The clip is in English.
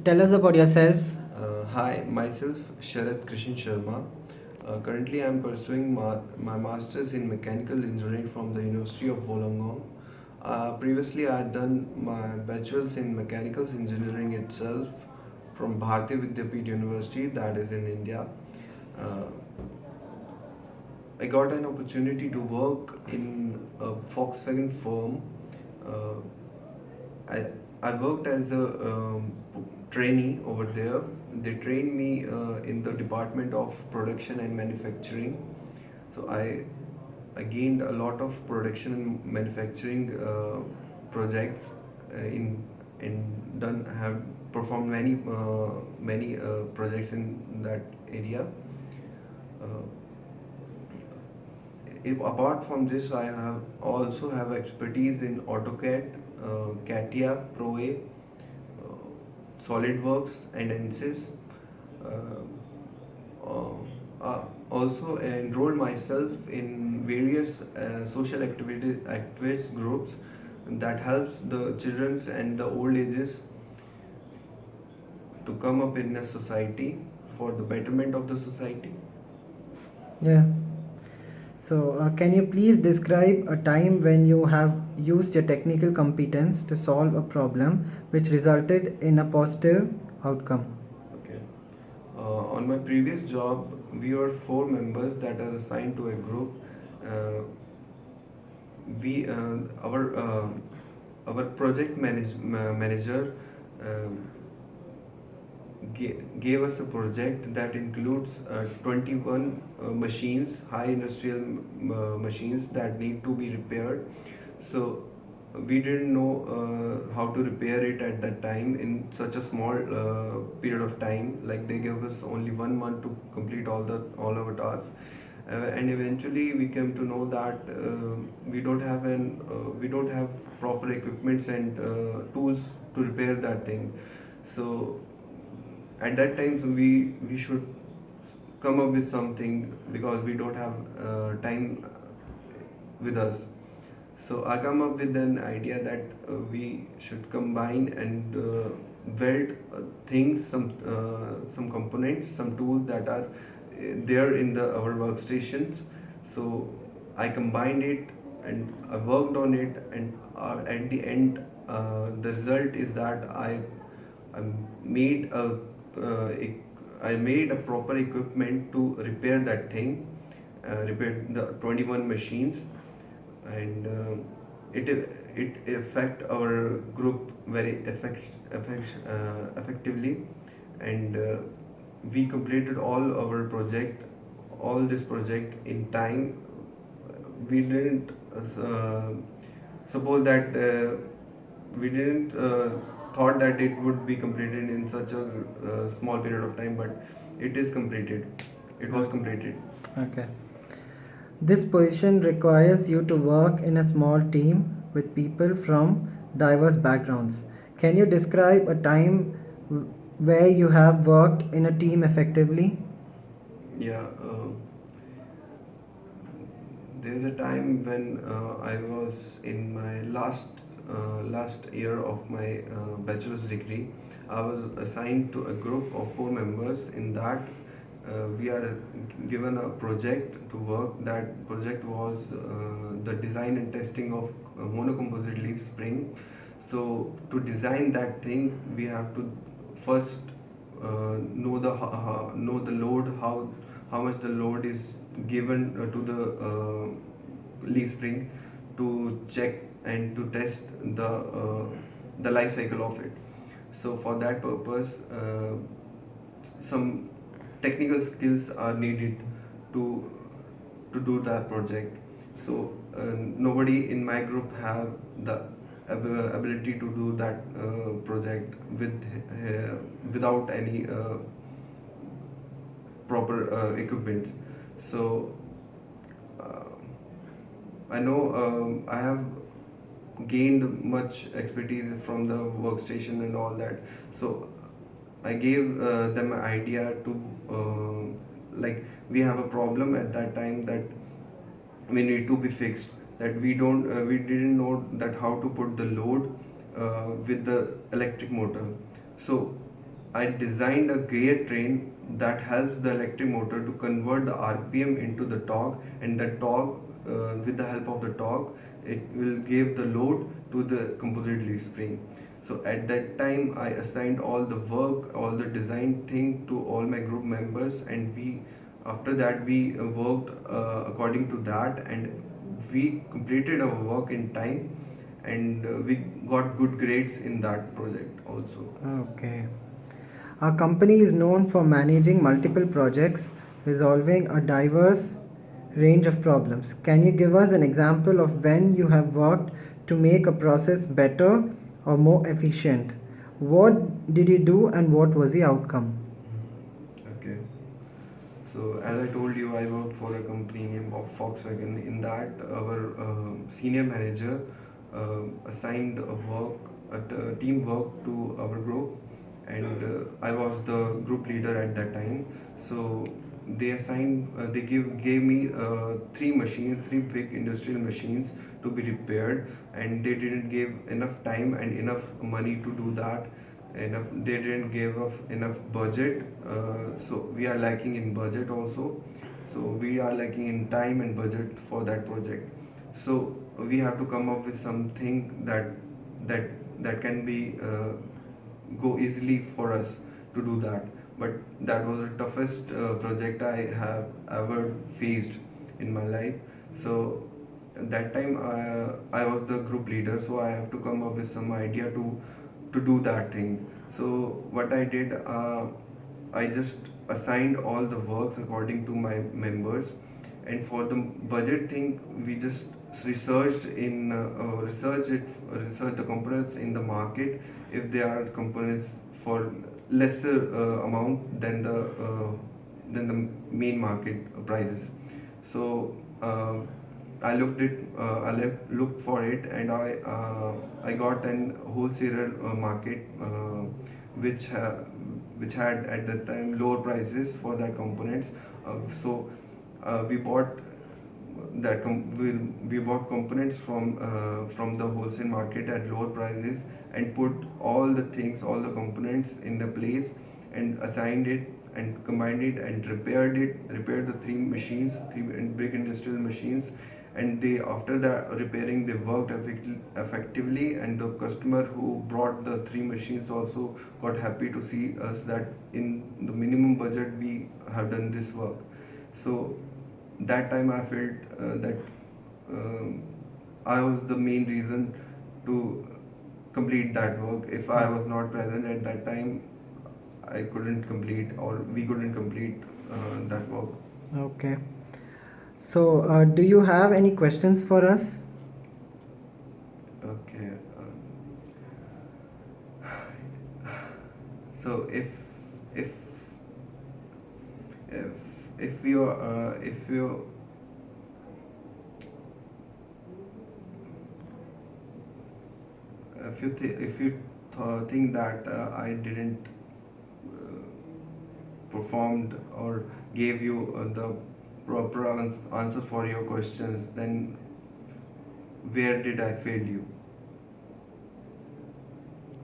Tell us about yourself. Hi, myself sharad5364978. Currently, I am pursuing my master's in mechanical engineering from the University of Wollongong. Previously, I had done my bachelor's in mechanical engineering itself from Bharati Vidyapeeth University, that is in India. Uh, I got an opportunity to work in a Volkswagen firm. Uh, I, I worked as a trainee over there. They trained me in the department of production and manufacturing. So I gained a lot of production and manufacturing projects and done have performed many projects in that area. Uh, Apart from this, I have also have expertise in AutoCAD, CATIA, ProA, SolidWorks, and ANSYS. Uh, uh, Also enrolled myself in various social activist groups that helps the children and the old ages to come up in a society for the betterment of the society. Yeah. So, can you please describe a time when you have used your technical competence to solve a problem which resulted in a positive outcome? Okay. On my previous job, we were four members that are assigned to a group. Uh, we our manager um, gave us a project that includes 21 machines, high industrial machines that need to be repaired. So we didn't know how to repair it at that time in such a small period of time. Like they gave us only 1 month to complete all our tasks. And eventually we came to know that we don't have proper equipments and tools to repair that thing. So at that time, so we should come up with something because we don't have time with us. So I come up with an idea that we should combine and weld things, some components, some tools that are there in the our workstations. So I combined it and I worked on it, and at the end, the result is that I made I made a proper equipment to repair that thing, repair the 21 machines, and it it affect our group very effectively, and we completed all this project in time. We didn't suppose that we didn't thought that it would be completed in such a small period of time, but it was completed. Okay. This position requires you to work in a small team with people from diverse backgrounds. Can you describe a time where you have worked in a team effectively? Yeah, there was a time when I was in my last year of my bachelor's degree. I was assigned to a group of four members. In that, we are given a project to work. That project was the design and testing of monocomposite leaf spring. So to design that thing, we have to first know the load, how much the load is given to the leaf spring, to check and to test the life cycle of it. So for that purpose, some technical skills are needed to do that project. So nobody in my group have the ability to do that project without any proper equipment. So uh, I know I have gained much expertise from the workstation and all that. So I gave them an idea to like we have a problem at that time that we need to be fixed, that we didn't know that how to put the load with the electric motor. So I designed a gear train that helps the electric motor to convert the RPM into the torque, and the torque, with the help of the torque, it will give the load to the composite leaf spring. So at that time, I assigned all the work, all the design thing to all my group members, and we, after that, we worked according to that, and we completed our work in time, and we got good grades in that project also. Okay. Our company is known for managing multiple projects, resolving a diverse range of problems. Can you give us an example of when you have worked to make a process better or more efficient? What did you do and what was the outcome? Okay. So as I told you, I worked for a company named Volkswagen. In that, our senior manager assigned a work, team work to our group, and I was the group leader at that time. So they gave me three machines, three big industrial machines to be repaired, and they didn't give enough time and enough money to do that. Enough, they didn't give us enough budget, so we are lacking in budget also. So we are lacking in time and budget for that project. So we have to come up with something that that can be go easily for us to do that. But that was the toughest project I have ever faced in my life. So at that time, I was the group leader, so I have to come up with some idea to do that thing. So what I did, I just assigned all the works according to my members, and for the budget thing, we just research the components in the market, if there are components for lesser amount than the main market prices. So looked for it, and I got an wholesaler market, which which had at that time lower prices for that components. So we bought we bought components from the wholesale market at lower prices, and put all the things, all the components in the place, and assigned it and combined it and repaired the three machines, three big industrial machines. And they, after that repairing, they worked effectively, and the customer who brought the three machines also got happy to see us that in the minimum budget we have done this work. So that time I felt that um, I was the main reason to complete that work. If I was not present at that time, I couldn't complete, or we couldn't complete that work. Okay. So, do you have any questions for us? Okay. So if if if you if you think that I didn't uh, performed or gave you the proper answer for your questions, then where did I fail you?